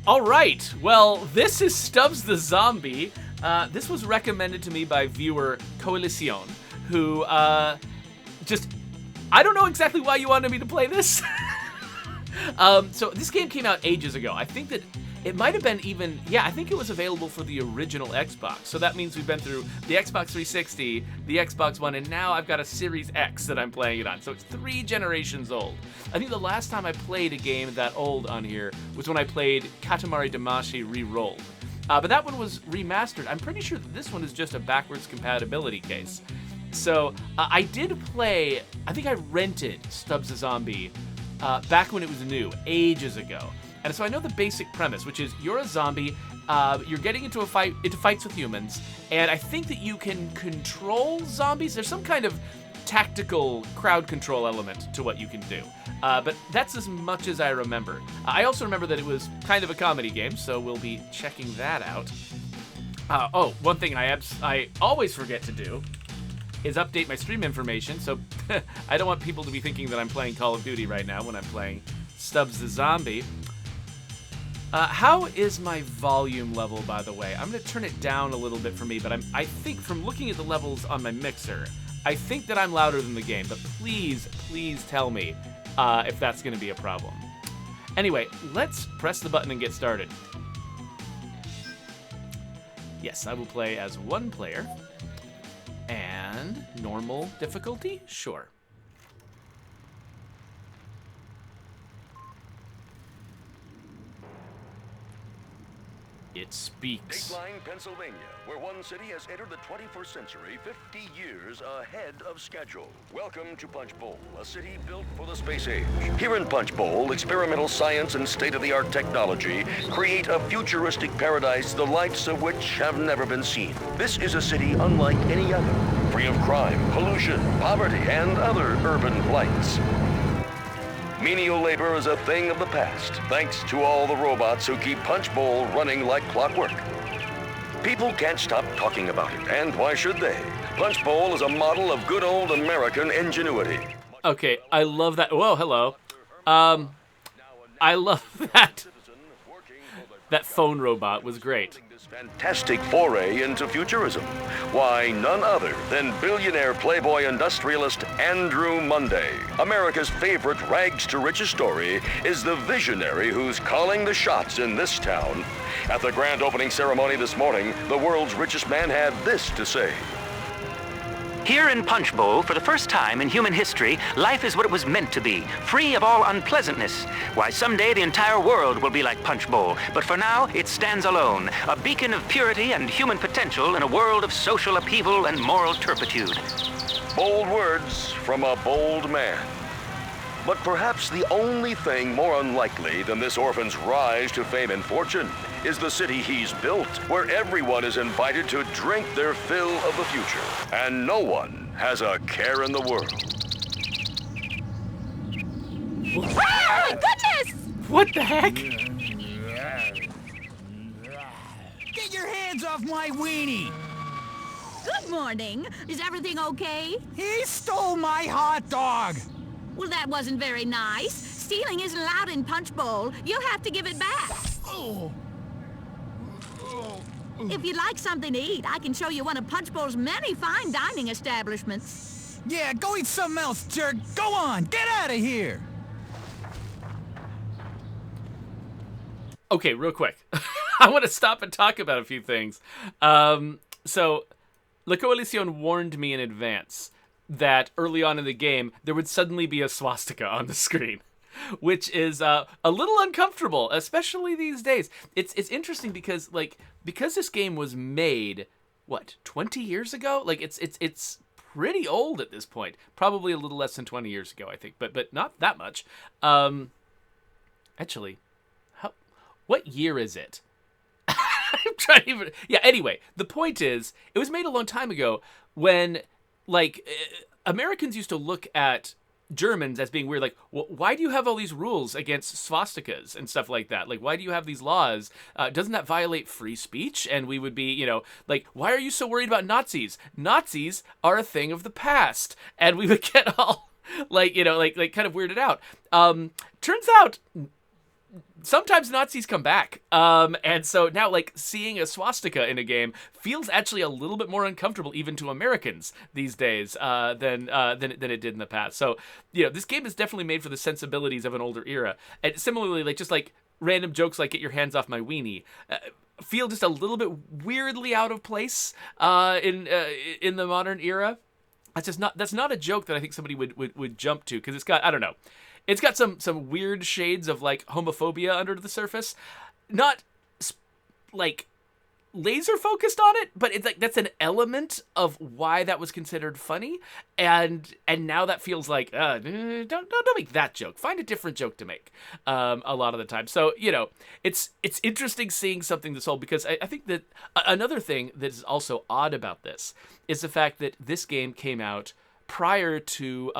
All right. Well, this is Stubbs the Zombie. This was recommended to me by viewer Coalición, who I don't know exactly why you wanted me to play this. So this game came out ages ago. I think that it might have been I think it was available for the original Xbox. So that means we've been through the Xbox 360, the Xbox One, and now I've got a Series X that I'm playing it on. So it's 3 generations old. I think the last time I played a game that old on here was when I played Katamari Damacy Rerolled. But that one was remastered. I'm pretty sure that this one is just a backwards compatibility case. So I did play, I think I rented Stubbs the Zombie back when it was new, ages ago. And so I know the basic premise, which is you're a zombie, you're getting into fights with humans, and I think that you can control zombies. There's some kind of tactical crowd control element to what you can do. But that's as much as I remember. I also remember that it was kind of a comedy game, so we'll be checking that out. One thing I always forget to do is update my stream information, so I don't want people to be thinking that I'm playing Call of Duty right now when I'm playing Stubbs the Zombie. How is my volume level, by the way? I'm going to turn it down a little bit for me, but I think from looking at the levels on my mixer, I think that I'm louder than the game, but please tell me if that's going to be a problem. Anyway, let's press the button and get started. Yes, I will play as one player. And normal difficulty? Sure. It speaks. Dateline, Pennsylvania, where one city has entered the 21st century 50 years ahead of schedule. Welcome to Punch Bowl, a city built for the space age. Here in Punch Bowl, experimental science and state-of-the-art technology create a futuristic paradise the likes of which have never been seen. This is a city unlike any other, free of crime, pollution, poverty, and other urban blights. Menial labor is a thing of the past, thanks to all the robots who keep Punch Bowl running like clockwork. People can't stop talking about it, and why should they? Punch Bowl is a model of good old American ingenuity. Okay, I love that. Whoa, hello. I love that. That phone robot was great. Fantastic foray into futurism. Why, none other than billionaire playboy industrialist Andrew Munday. America's favorite rags to riches story is the visionary who's calling the shots in this town. At the grand opening ceremony this morning, the world's richest man had this to say. Here in Punch Bowl, for the first time in human history, life is what it was meant to be, free of all unpleasantness. Why, someday the entire world will be like Punch Bowl, but for now, it stands alone, a beacon of purity and human potential in a world of social upheaval and moral turpitude. Bold words from a bold man. But perhaps the only thing more unlikely than this orphan's rise to fame and fortune is the city he's built, where everyone is invited to drink their fill of the future, and no one has a care in the world. Oh, my goodness! What the heck? Get your hands off my weenie! Good morning. Is everything okay? He stole my hot dog! Well, that wasn't very nice. Stealing isn't allowed in Punch Bowl. You'll have to give it back. Oh. If you'd like something to eat, I can show you one of Punch Bowl's many fine dining establishments. Yeah, go eat something else, jerk. Go on, get out of here. Okay, real quick. I want to stop and talk about a few things. So, La Coalición warned me in advance that early on in the game, there would suddenly be a swastika on the screen, which is a little uncomfortable, especially these days. It's interesting because this game was made, 20 years ago? Like, it's pretty old at this point. Probably a little less than 20 years ago, I think, but not that much. Actually, what year is it? I'm trying to even... Yeah, anyway, the point is, it was made a long time ago when... Americans used to look at Germans as being weird. Like, why do you have all these rules against swastikas and stuff like that? Like, why do you have these laws? Doesn't that violate free speech? And we would be, why are you so worried about Nazis? Nazis are a thing of the past. And we would get all, kind of weirded out. Turns out sometimes Nazis come back. And so now, like, seeing a swastika in a game feels actually a little bit more uncomfortable even to Americans these days than it did in the past. So, you know, this game is definitely made for the sensibilities of an older era. And similarly, like, just like random jokes like "get your hands off my weenie" feel just a little bit weirdly out of place in the modern era. That's not a joke that I think somebody would jump to, because it's got, I don't know, it's got some weird shades of like homophobia under the surface. Not like laser focused on it, but it's like that's an element of why that was considered funny, and now that feels like don't make that joke. Find a different joke to make a lot of the time. So, you know, it's interesting seeing something that's old, because I think that another thing that is also odd about this is the fact that this game came out prior to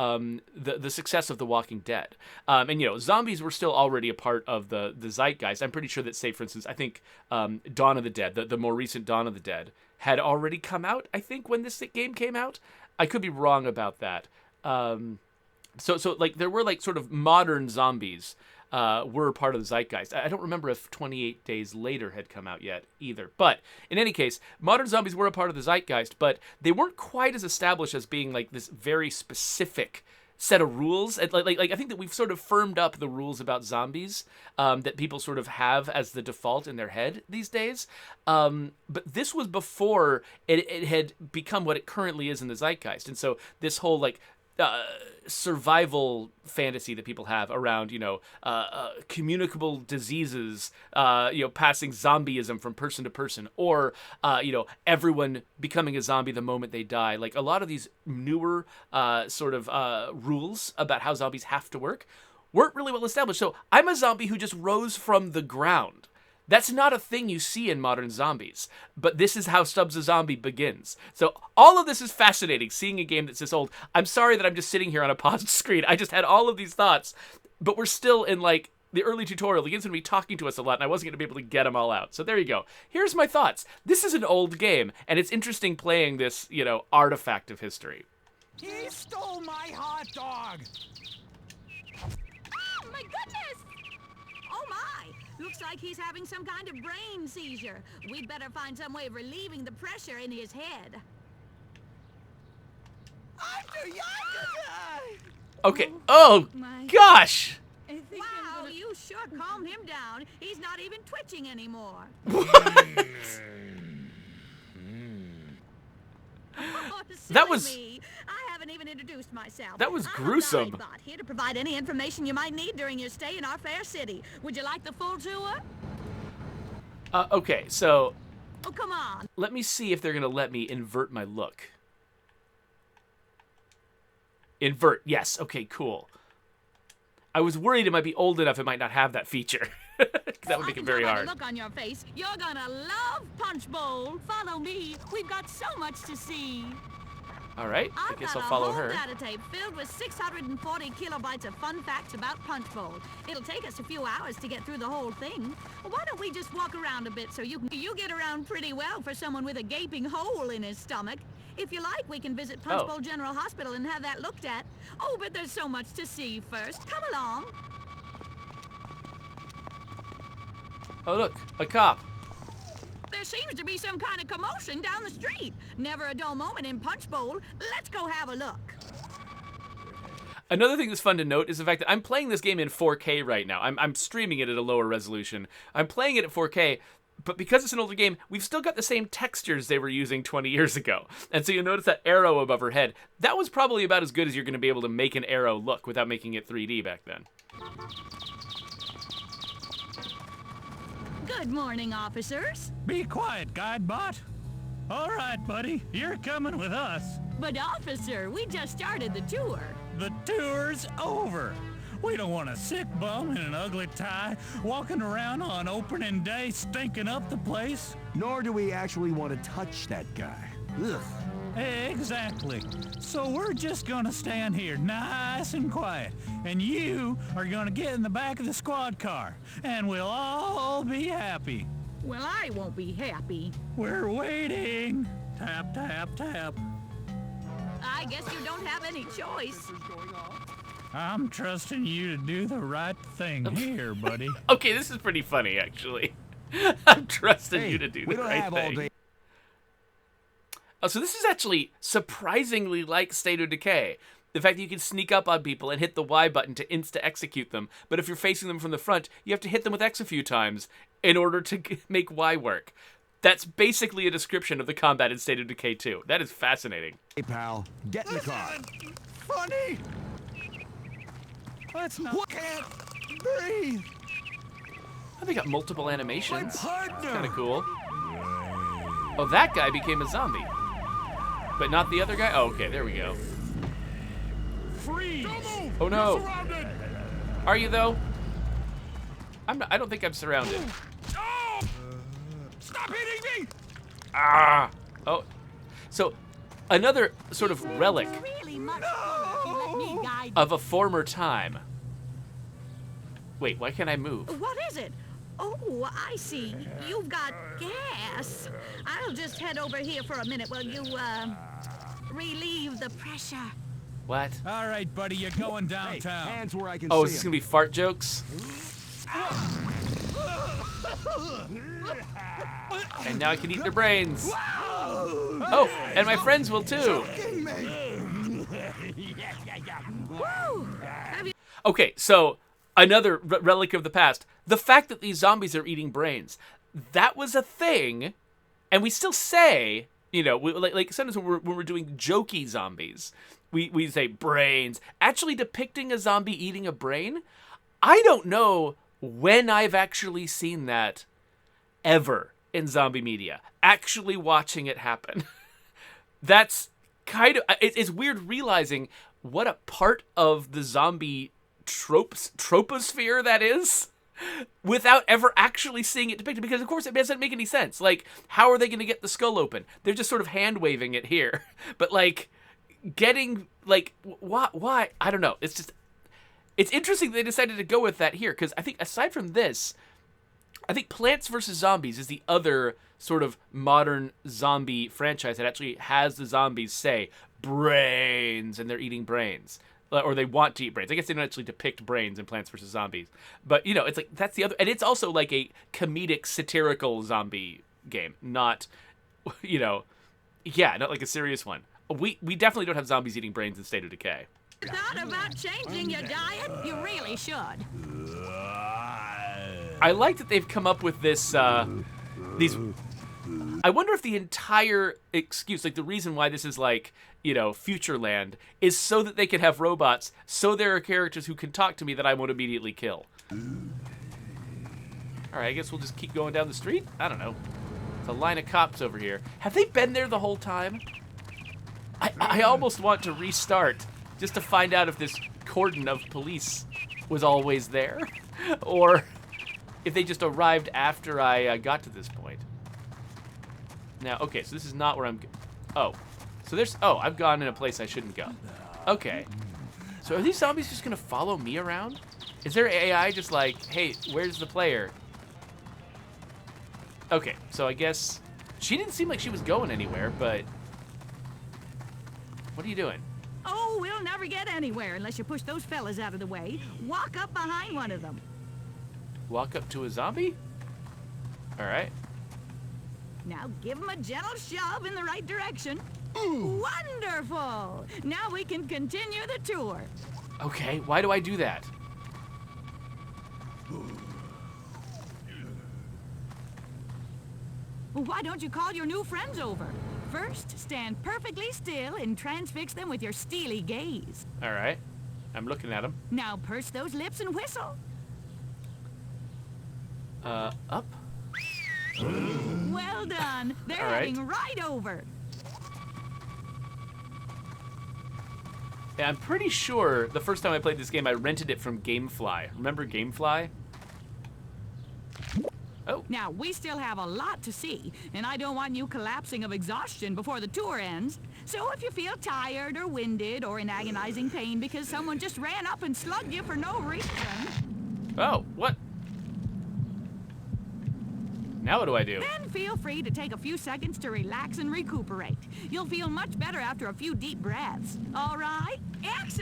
the success of The Walking Dead. And, you know, zombies were still already a part of the zeitgeist. I'm pretty sure that, say, for instance, I think Dawn of the Dead, the more recent Dawn of the Dead, had already come out, I think, when this game came out. I could be wrong about that. So like, there were, like, sort of modern zombies were part of the zeitgeist. I don't remember if 28 Days Later had come out yet either. But in any case, modern zombies were a part of the zeitgeist, but they weren't quite as established as being like this very specific set of rules. And like I think that we've sort of firmed up the rules about zombies that people sort of have as the default in their head these days. But this was before it had become what it currently is in the zeitgeist. And so this whole like survival fantasy that people have around, you know, communicable diseases, you know, passing zombieism from person to person, or, you know, everyone becoming a zombie the moment they die. Like, a lot of these newer sort of rules about how zombies have to work weren't really well established. So I'm a zombie who just rose from the ground. That's not a thing you see in modern zombies, but this is how Stubbs the Zombie begins. So all of this is fascinating, seeing a game that's this old. I'm sorry that I'm just sitting here on a paused screen. I just had all of these thoughts, but we're still in, like, the early tutorial. The game's going to be talking to us a lot, and I wasn't going to be able to get them all out. So there you go. Here's my thoughts. This is an old game, and it's interesting playing this, you know, artifact of history. He stole my hot dog! Oh, my goodness! Oh, my! Looks like he's having some kind of brain seizure. We'd better find some way of relieving the pressure in his head. Okay. Oh, gosh! Wow, you sure calmed him down. He's not even twitching anymore. What? Oh, That silly was- me. I haven't even introduced myself. That was I'm gruesome. Guidebot, here to provide any information you might need during your stay in our fair city. Would you like the full tour? Okay, so Oh, come on. let me see if they're going to let me invert my look. Invert, yes. Okay, cool. I was worried it might be old enough it might not have that feature. That would make it very I can hard. tell by the look on your face. You're gonna love Punch Bowl. Follow me. We've got so much to see. All right, I I've guess got I'll follow a whole her. data tape filled with 640 kilobytes of fun facts about Punch Bowl. It'll take us a few hours to get through the whole thing. Why don't we just walk around a bit so you get around pretty well for someone with a gaping hole in his stomach. If you like, we can visit Punch Oh. Bowl General Hospital and have that looked at. Oh, but there's so much to see first. Come along. Oh, look, a cop. There seems to be some kind of commotion down the street. Never a dull moment in Punch Bowl. Let's go have a look. Another thing that's fun to note is the fact that I'm playing this game in 4K right now. I'm streaming it at a lower resolution. I'm playing it at 4K, but because it's an older game, we've still got the same textures they were using 20 years ago. And so you'll notice that arrow above her head. That was probably about as good as you're going to be able to make an arrow look without making it 3D back then. Good morning, officers. Be quiet, Guidebot. All right, buddy, you're coming with us. But, officer, we just started the tour. The tour's over. We don't want a sick bum in an ugly tie walking around on opening day stinking up the place. Nor do we actually want to touch that guy. Ugh. Exactly. So we're just gonna stand here nice and quiet, and you are gonna get in the back of the squad car, and we'll all be happy. Well, I won't be happy. We're waiting. Tap, tap, tap. I guess you don't have any choice. I'm trusting you to do the right thing here, buddy. Okay, this is pretty funny, actually. I'm trusting Hey, you to do we the don't right have all thing. day. Oh, so this is actually surprisingly like State of Decay. The fact that you can sneak up on people and hit the Y button to insta-execute them, but if you're facing them from the front, you have to hit them with X a few times in order to make Y work. That's basically a description of the combat in State of Decay 2. That is fascinating. Hey, pal, get in the car. Funny. Let's not. What? Can't breathe. Oh, they got multiple animations. My partner. Kind of cool. Oh, that guy became a zombie. But not the other guy? Oh, okay, there we go. Freeze. Oh, no. Are you, though? I don't think I'm surrounded. Stop hitting me! Ah! Oh. So, another sort of relic Really much fun if you let me guide of a former time. Wait, why can't I move? you. What is it? Oh, I see. You've got gas. I'll just head over here for a minute while you, relieve the pressure. What? All right, buddy, you're going downtown. Hands where I can Oh, see is this 'em. gonna be fart jokes? And now I can eat their brains. Oh, and my friends will too. Woo! Have you Okay, so another relic of the past. The fact that these zombies are eating brains. That was a thing, and we still say, you know, like sometimes when we're doing jokey zombies, we say brains. Actually depicting a zombie eating a brain, I don't know when I've actually seen that ever in zombie media. Actually watching it happen. That's kind of, it's weird realizing what a part of the zombie troposphere that is without ever actually seeing it depicted, because of course it doesn't make any sense. Like, how are they going to get the skull open? They're just sort of hand waving it here. But like getting like why I don't know. It's just, it's interesting they decided to go with that here, because I think aside from this, I think Plants vs. Zombies is the other sort of modern zombie franchise that actually has the zombies say brains and they're eating brains. Or they want to eat brains. I guess they don't actually depict brains in Plants vs. Zombies. But, you know, it's like, that's the other... And it's also like a comedic, satirical zombie game. Not, you know... Yeah, not like a serious one. We definitely don't have zombies eating brains in State of Decay. thought about changing your diet? You really should. I like that they've come up with this, these... I wonder if the entire excuse, like the reason why this is like, you know, Futureland, is so that they can have robots, so there are characters who can talk to me that I won't immediately kill. Alright, I guess we'll just keep going down the street? I don't know. It's a line of cops over here. Have they been there the whole time? I almost want to restart just to find out if this cordon of police was always there, or if they just arrived after I got to this point. Now, okay, so this is not where I'm... Oh. So there's... Oh, I've gone in a place I shouldn't go. Okay. So are these zombies just going to follow me around? Is there AI just like, hey, where's the player? Okay, so I guess... She didn't seem like she was going anywhere, but... What are you doing? Oh, we'll never get anywhere unless you push those fellas out of the way. Walk up behind one of them. Walk up to a zombie? Alright. Now give him a gentle shove in the right direction. Wonderful! Now we can continue the tour. Okay, why do I do that? Why don't you call your new friends over? First, stand perfectly still and transfix them with your steely gaze. Alright. I'm looking at them. Now purse those lips and whistle. Up? Well done. They're All right. heading right over. Yeah, I'm pretty sure the first time I played this game, I rented it from Gamefly. Remember Gamefly? Oh. Now, we still have a lot to see, and I don't want you collapsing of exhaustion before the tour ends. So if you feel tired or winded or in agonizing pain because someone just ran up and slugged you for no reason... Oh, what? Now what do I do? Then feel free to take a few seconds to relax and recuperate. You'll feel much better after a few deep breaths. All right? Excellent!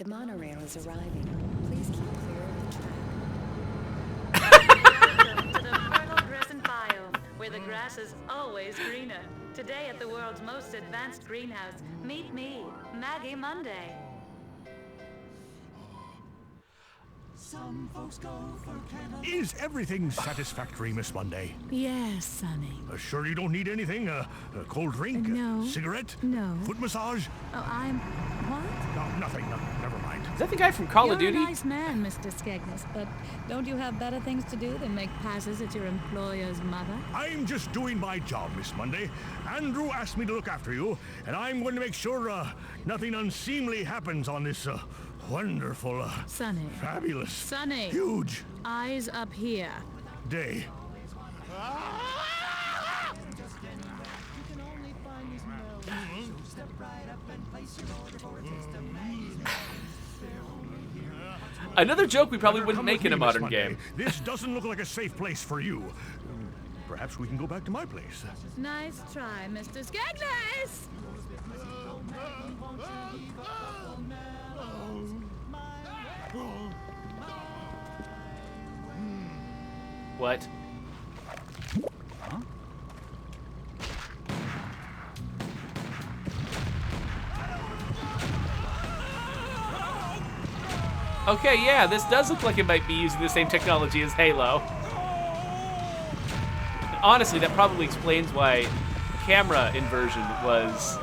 The monorail is arriving. Please keep clear of the track. Welcome to the fertile crescent biome, where the grass is always greener. Today at the world's most advanced greenhouse, meet me, Maggie Monday. Is everything satisfactory, Miss Monday? Yes, Sonny. Sure you don't need anything? A cold drink? No. Cigarette? No. Foot massage? Oh, I'm... What? No, nothing. No, never mind. Is that the guy from Call of You're Duty? a nice man, Mr. Skegness, but don't you have better things to do than make passes at your employer's mother? I'm just doing my job, Miss Monday. Andrew asked me to look after you, and I'm going to make sure nothing unseemly happens on this wonderful, Sonny. fabulous, Sonny. huge Eyes up here. day. Another joke we probably wouldn't Come make with in a me, Miss modern Monday. game. This doesn't look like a safe place for you. Perhaps we can go back to my place. Nice try, Mr. Skegness! What? Okay, yeah, this does look like it might be using the same technology as Halo. Honestly, that probably explains why camera inversion was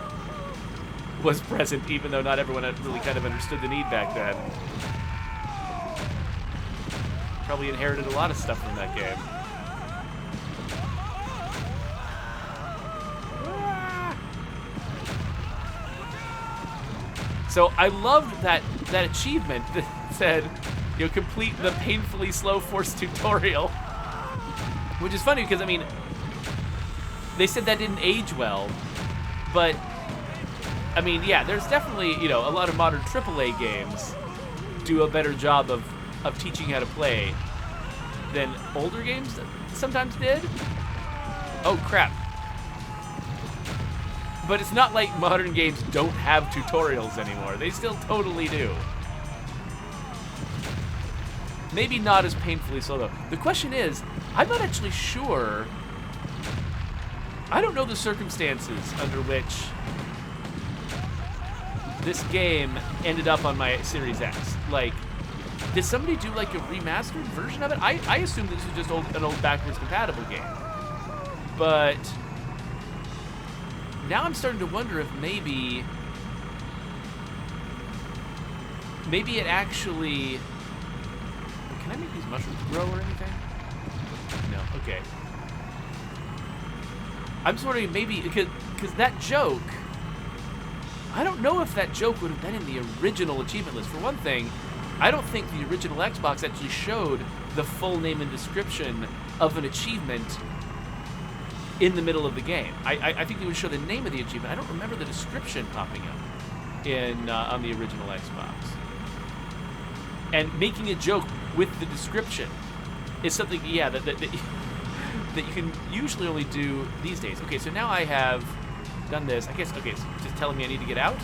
present, even though not everyone had really kind of understood the need back then. Probably inherited a lot of stuff from that game. So I loved that achievement that said, complete the painfully slow force tutorial. Which is funny because, I mean, they said that didn't age well, but, I mean, yeah, there's definitely, a lot of modern AAA games do a better job of teaching how to play than older games sometimes did. Oh, crap. But it's not like modern games don't have tutorials anymore. They still totally do. Maybe not as painfully slow, though. The question is, I'm not actually sure. I don't know the circumstances under which this game ended up on my Series X. Like, did somebody do like a remastered version of it? I assumed this was just an old backwards compatible game. But now I'm starting to wonder if maybe it actually... Can I make these mushrooms grow or anything? No, okay. I'm just wondering maybe, because that joke, I don't know if that joke would have been in the original achievement list. For one thing, I don't think the original Xbox actually showed the full name and description of an achievement in the middle of the game. I think they would show the name of the achievement. I don't remember the description popping up in on the original Xbox. And making a joke with the description is something, yeah, that you can usually only do these days. Okay, so now I have done this. I guess, okay, so just telling me I need to get out?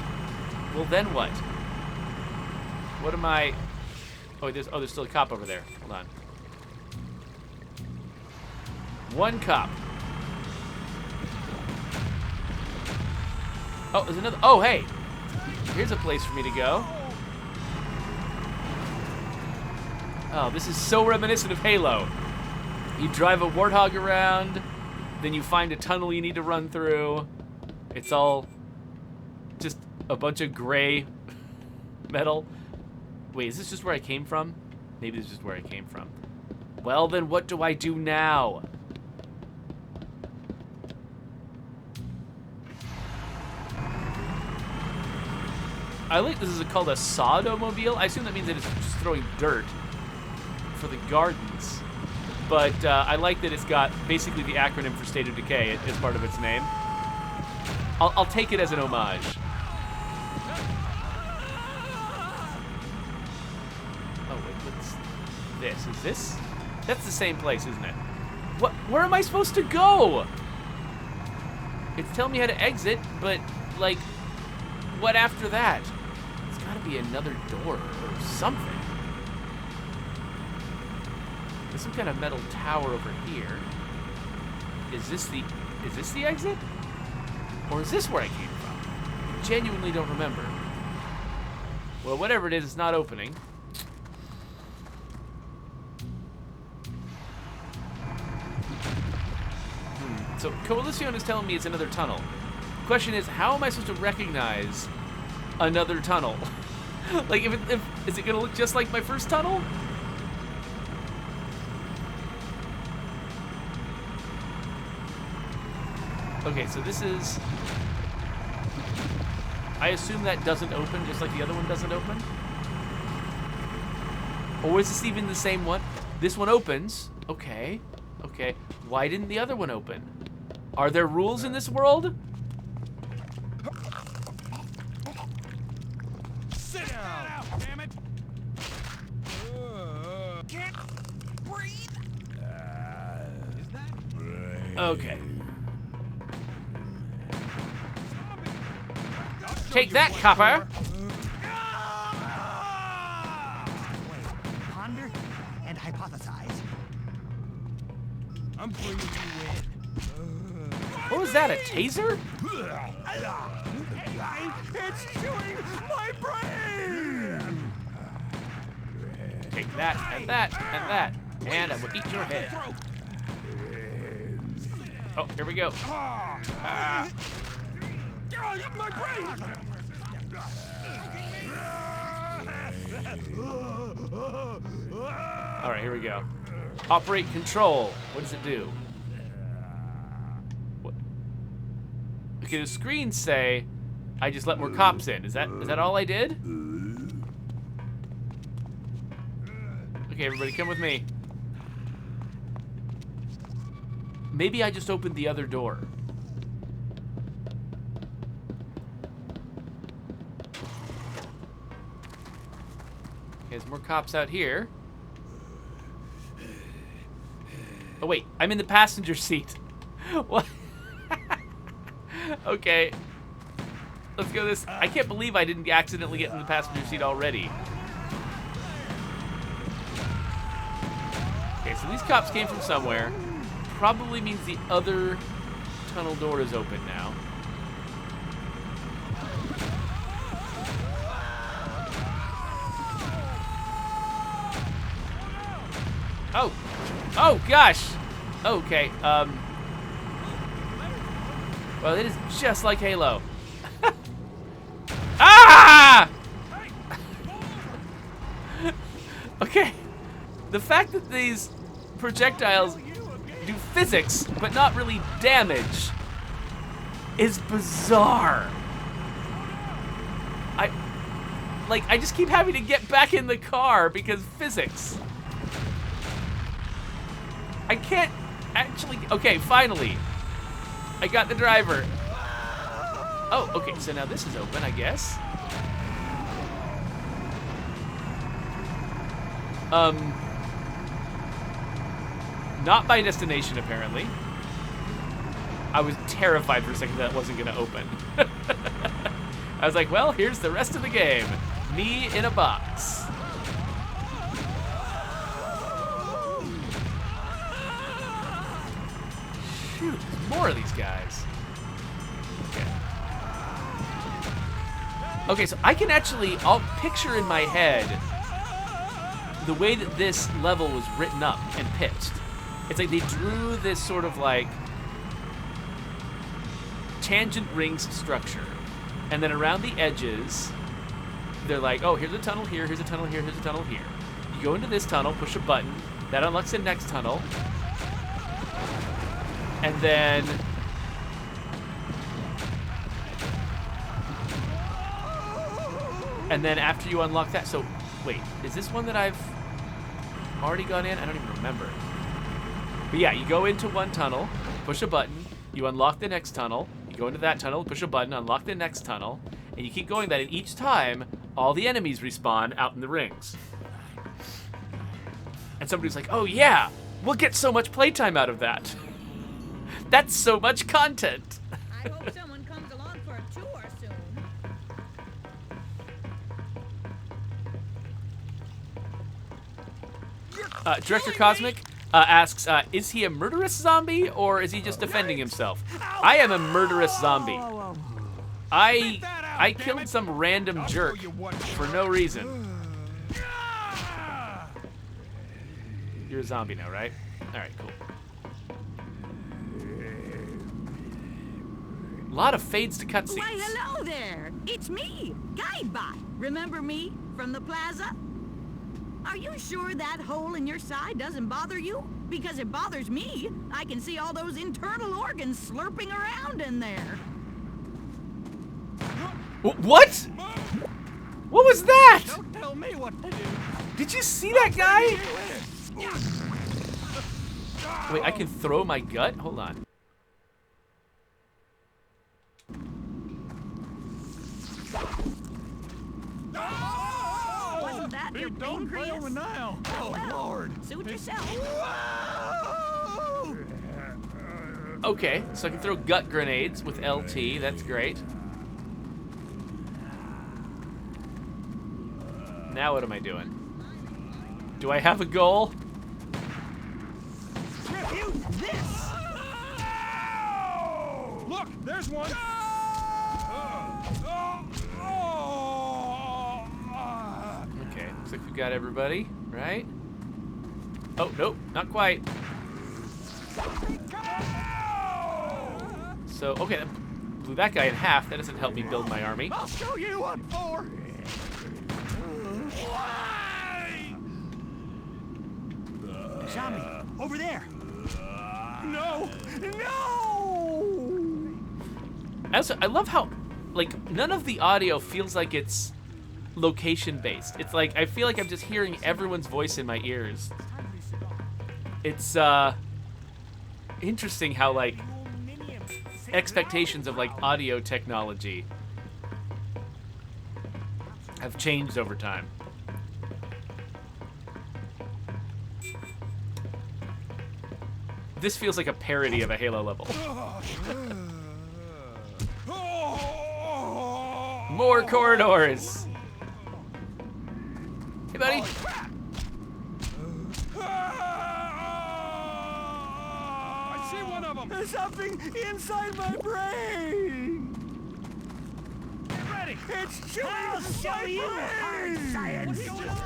Well, then what? What am I... Oh, there's still a cop over there. Hold on. One cop. Oh, there's another... Oh, hey! Here's a place for me to go. Oh, this is so reminiscent of Halo. You drive a warthog around, then you find a tunnel you need to run through. It's all just a bunch of gray metal. Wait, is this just where I came from? Maybe this is just where I came from. Well, then what do I do now? I like this is called a Sodomobile. I assume that means that it's just throwing dirt for the gardens. But I like that it's got basically the acronym for State of Decay as part of its name. I'll take it as an homage. Oh, wait, what's this? Is this? That's the same place, isn't it? What? Where am I supposed to go? It's telling me how to exit, but, like, what after that? It's gotta to be another door or something. There's some kind of metal tower over here. Is this the exit? Or is this where I came from? I genuinely don't remember. Well, whatever it is, it's not opening. So Coalition is telling me it's another tunnel. The question is, how am I supposed to recognize another tunnel? Like, is it gonna look just like my first tunnel? Okay, so this is... I assume that doesn't open just like the other one doesn't open? Or is this even the same one? This one opens. Okay. Okay. Why didn't the other one open? Are there rules in this world? Sit down, damn it! Can't breathe. Is that? Okay. Take that, copper! Ponder and hypothesize. I'm bringing you in. What was that, a taser? It's chewing my brain! Take that, and that, and that. And I will eat your head. Oh, here we go. My brain! Alright, here we go. Operate control. What does it do? What? Okay, the screens say I just let more cops in. Is that all I did? Okay, everybody, come with me. Maybe I just opened the other door. Okay, there's more cops out here. Oh wait, I'm in the passenger seat. What? Okay. Let's go this. I can't believe I didn't accidentally get in the passenger seat already. Okay, so these cops came from somewhere. Probably means the other tunnel door is open now. Oh. Oh, gosh. Okay, well, it is just like Halo. Ah! Okay. The fact that these projectiles do physics, but not really damage, is bizarre. I just keep having to get back in the car because physics. I can't actually... Okay, finally. I got the driver. Oh, okay, so now this is open, I guess. Not by destination, apparently. I was terrified for a second that wasn't gonna open. I was like, well, here's the rest of the game. Me in a box. Shoot, there's more of these guys. Okay, so I can actually, I'll picture in my head the way that this level was written up and pitched. It's like they drew this sort of like tangent rings structure. And then around the edges, they're like, oh, here's a tunnel here, here's a tunnel here, here's a tunnel here. You go into this tunnel, push a button, that unlocks the next tunnel. And then... And then after you unlock that, so, wait, is this one that I've already gone in? I don't even remember. But yeah, you go into one tunnel, push a button, you unlock the next tunnel, you go into that tunnel, push a button, unlock the next tunnel, and you keep going that, and each time, all the enemies respawn out in the rings. And somebody's like, oh yeah, we'll get so much playtime out of that. That's so much content. I hope someone comes along for a tour soon. Director Cosmic asks, is he a murderous zombie or is he just defending himself? I am a murderous zombie. I killed some random jerk for no reason. You're a zombie now, right? All right, cool. A lot of fades to cutscenes. Why, hello there. It's me, Guidebot. Remember me from the plaza? Are you sure that hole in your side doesn't bother you? Because it bothers me. I can see all those internal organs slurping around in there. What? What was that? Don't tell me what to do. Did you see that guy? Wait, I can throw my gut? Hold on. Wasn't that your pancreas? now. Oh, Lord. Suit yourself. Okay, so I can throw gut grenades with LT. That's great. Now what am I doing? Do I have a goal? Tribute this! Look, there's one! Okay, looks like we've got everybody, right? Oh, nope, not quite. So, okay, that blew that guy in half. That doesn't help me build my army. I'll show you what for! Zombie, over there. No! No! I love how, like, none of the audio feels like it's location-based. It's like, I feel like I'm just hearing everyone's voice in my ears. It's, interesting how, like, expectations of, like, audio technology have changed over time. This feels like a parody of a Halo level. More corridors. Hey, buddy. I see one of them. There's something inside my brain. Get ready. It's chewing my brain. Science. What's going on?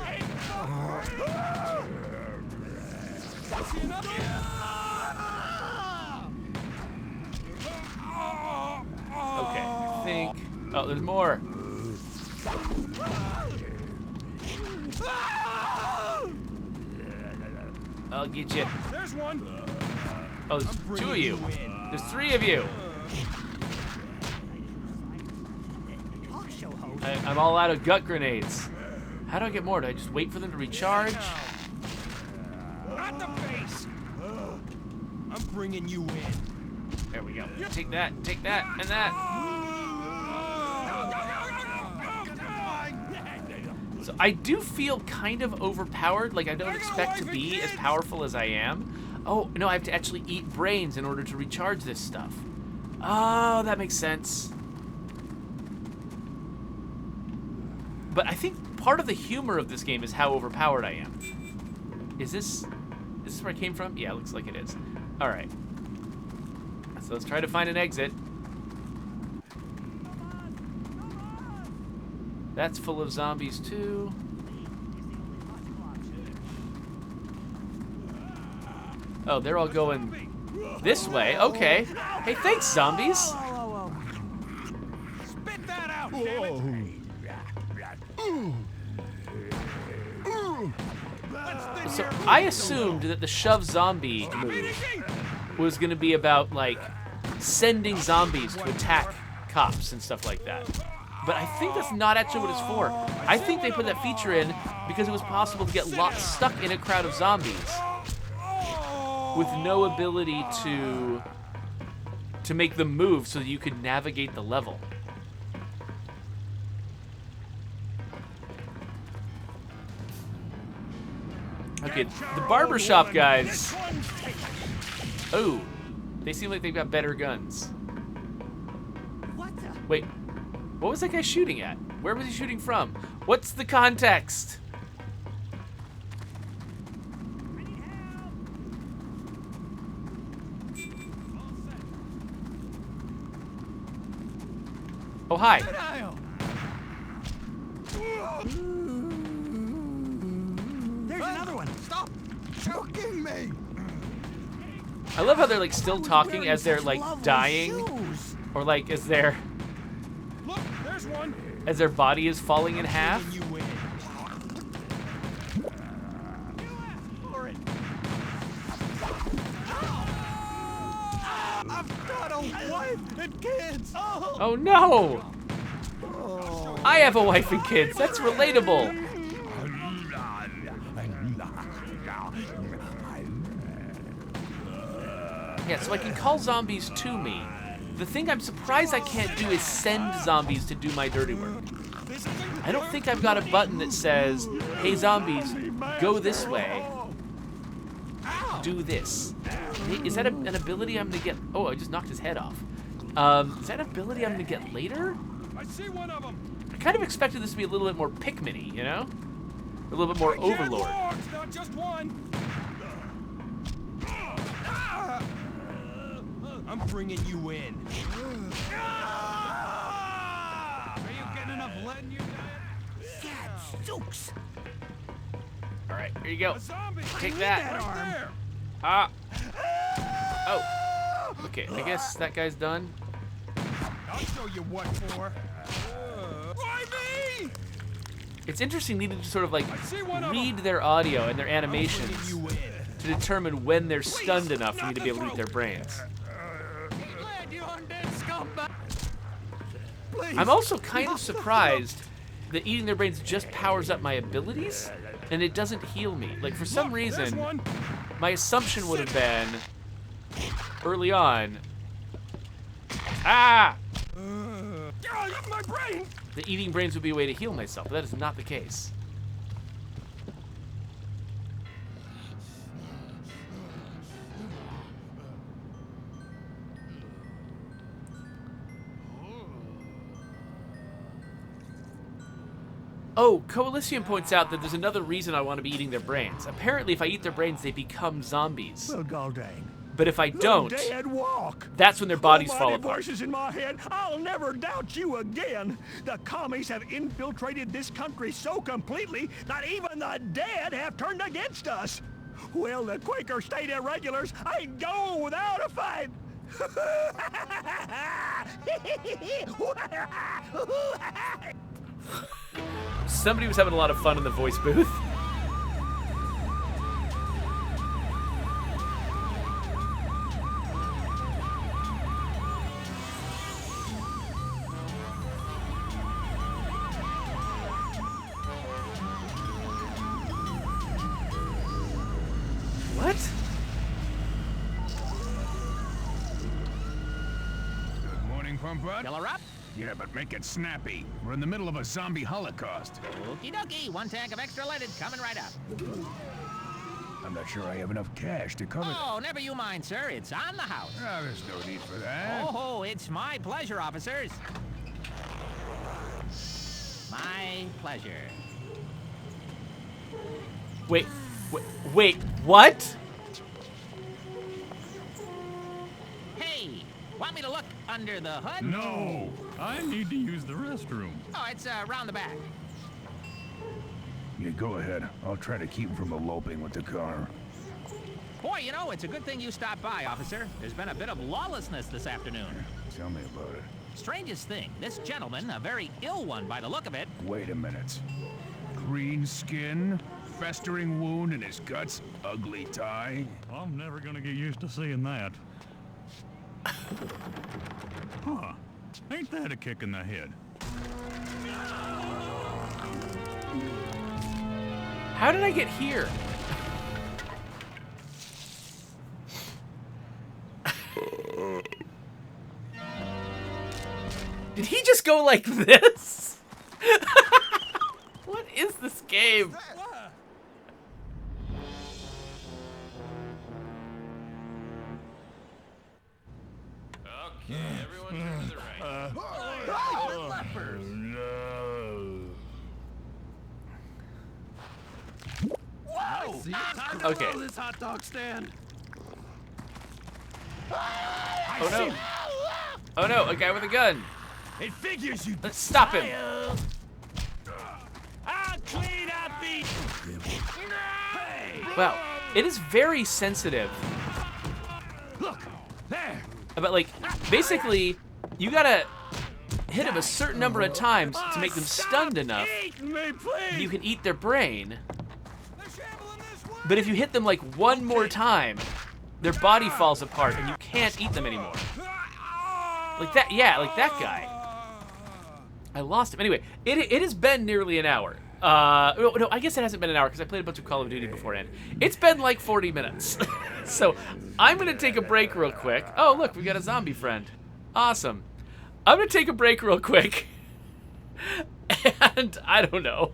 See another? Okay, I think. Oh, there's more. I'll get you. There's one. Oh, there's two of you. There's three of you. I'm all out of gut grenades. How do I get more? Do I just wait for them to recharge? Not the base. I'm bringing you in. There we go. Take that, and that. So I do feel kind of overpowered. Like, I don't expect to be as powerful as I am. Oh, no, I have to actually eat brains in order to recharge this stuff. Oh, that makes sense. But I think part of the humor of this game is how overpowered I am. Is this where I came from? Yeah, it looks like it is. All right. So let's try to find an exit. That's full of zombies too. Oh, they're all going this way. Okay. Hey, thanks, zombies. Spit that out, damn it. So I assumed that the shove zombie move was going to be about, like, sending zombies to attack cops and stuff like that. But I think that's not actually what it's for. I think they put that feature in because it was possible to get stuck in a crowd of zombies with no ability to make them move so that you could navigate the level. Okay, the barbershop guys. Oh, they seem like they've got better guns. Wait, what was that guy shooting at? Where was he shooting from? What's the context? hi. There's another one. Stop choking me. I love how they're like still talking as they're like dying, or like as their Look, there's one. as their body is falling in half. You win. I've got a wife and kids. Oh no! I have a wife and kids. That's relatable. Yeah, so I can call zombies to me. The thing I'm surprised I can't do is send zombies to do my dirty work. I don't think I've got a button that says, hey zombies, go this way. Do this. Is that an ability I'm gonna get? Oh, I just knocked his head off. Is that an ability I'm gonna get later? I see one of them. I kind of expected this to be a little bit more Pikmin-y, you know? A little bit more Overlord. Not just one. I'm bringing you in. Are you getting enough lead in your diet? Gadzooks. All right, here you go. A zombie. Take Right that. there. Ah. Oh. Okay, I guess that guy's done. I'll show you what for. Why me? It's interesting needing to sort of like see one of read their audio and their Bringing animations you in. to determine when they're stunned enough for me to be able to eat their brains. Glad you undead scumbag. I'm also kind of surprised that eating their brains just powers up my abilities and it doesn't heal me. Like for some reason, my assumption would have been early on, My brain. that eating brains would be a way to heal myself, but that is not the case. Oh, Coalition points out that there's another reason I want to be eating their brains. Apparently, if I eat their brains, they become zombies. Well, Galdane. But if I don't, Dead walk. that's when their bodies Almighty fall apart. voices in my head. I'll never doubt you again. The commies have infiltrated this country so completely that even the dead have turned against us. Well, the Quaker State Irregulars ain't going without a fight. Somebody was having a lot of fun in the voice booth. What? Good morning, Pump-Up. Killer up? Yeah, but make it snappy. We're in the middle of a zombie holocaust. Okie dokie. One tank of extra leaded coming right up. I'm not sure I have enough cash to cover that. Oh, never you mind, sir. It's on the house. Ah, there's no need for that. Oh, it's my pleasure, officers. My pleasure. Wait, what? Hey, want me to look under the hood? No, I need to use the restroom. Oh, it's around the back. Yeah, go ahead. I'll try to keep him from eloping with the car. Boy, you know, it's a good thing you stopped by, officer. There's been a bit of lawlessness this afternoon. Tell me about it. Strangest thing, this gentleman, a very ill one by the look of it. Wait a minute. Green skin, festering wound in his guts, ugly tie. I'm never gonna get used to seeing that. Huh. Ain't that a kick in the head? How did I get here? Did he just go like this? What is this game? Okay, everyone to the right. Okay. This hot dog stand. Oh no. Oh no, a guy with a gun. It figures you. Let's stop him. I'll clean up these. Wow, it is very sensitive. Look, there. But like, basically, you gotta hit them a certain number of times to make them stunned enough. You can eat their brain. But if you hit them like one more time, their body falls apart and you can't eat them anymore. Like that, yeah, like that guy. I lost him. Anyway, it has been nearly an hour. No, I guess it hasn't been an hour because I played a bunch of Call of Duty beforehand. It's been like 40 minutes. So I'm gonna take a break real quick. Oh, look, we got a zombie friend. Awesome. I'm gonna take a break real quick. And I don't know.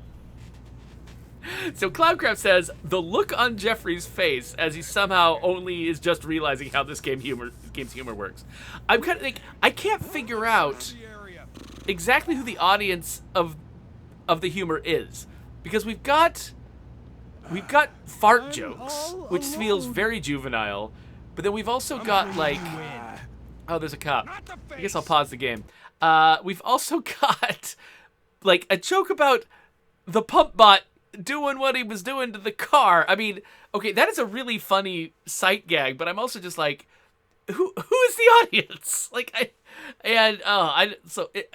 So Cloudcraft says, the look on Jeffrey's face as he somehow only is just realizing how this game's humor works. I'm kind of like, I can't figure out exactly who the audience of the humor is. Because we've got fart jokes, which feels very juvenile, but then we've also got like, oh, there's a cop. I guess I'll pause the game. We've also got like a joke about the pump bot doing what he was doing to the car. I mean, okay, that is a really funny sight gag, but I'm also just like, who is the audience? Like,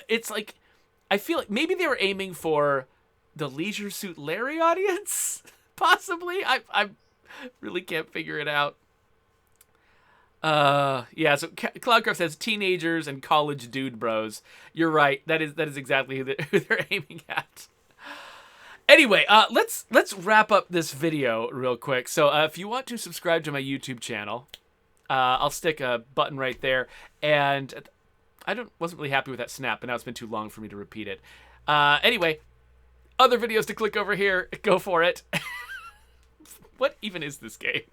it's like, I feel like maybe they were aiming for the Leisure Suit Larry audience, possibly. I really can't figure it out. Yeah, so Cloudcraft says teenagers and college dude bros. You're right. That is exactly who they're aiming at. Anyway, let's wrap up this video real quick. So if you want to subscribe to my YouTube channel, I'll stick a button right there. And I wasn't really happy with that snap, but now it's been too long for me to repeat it. Anyway, other videos to click over here. Go for it. What even is this game?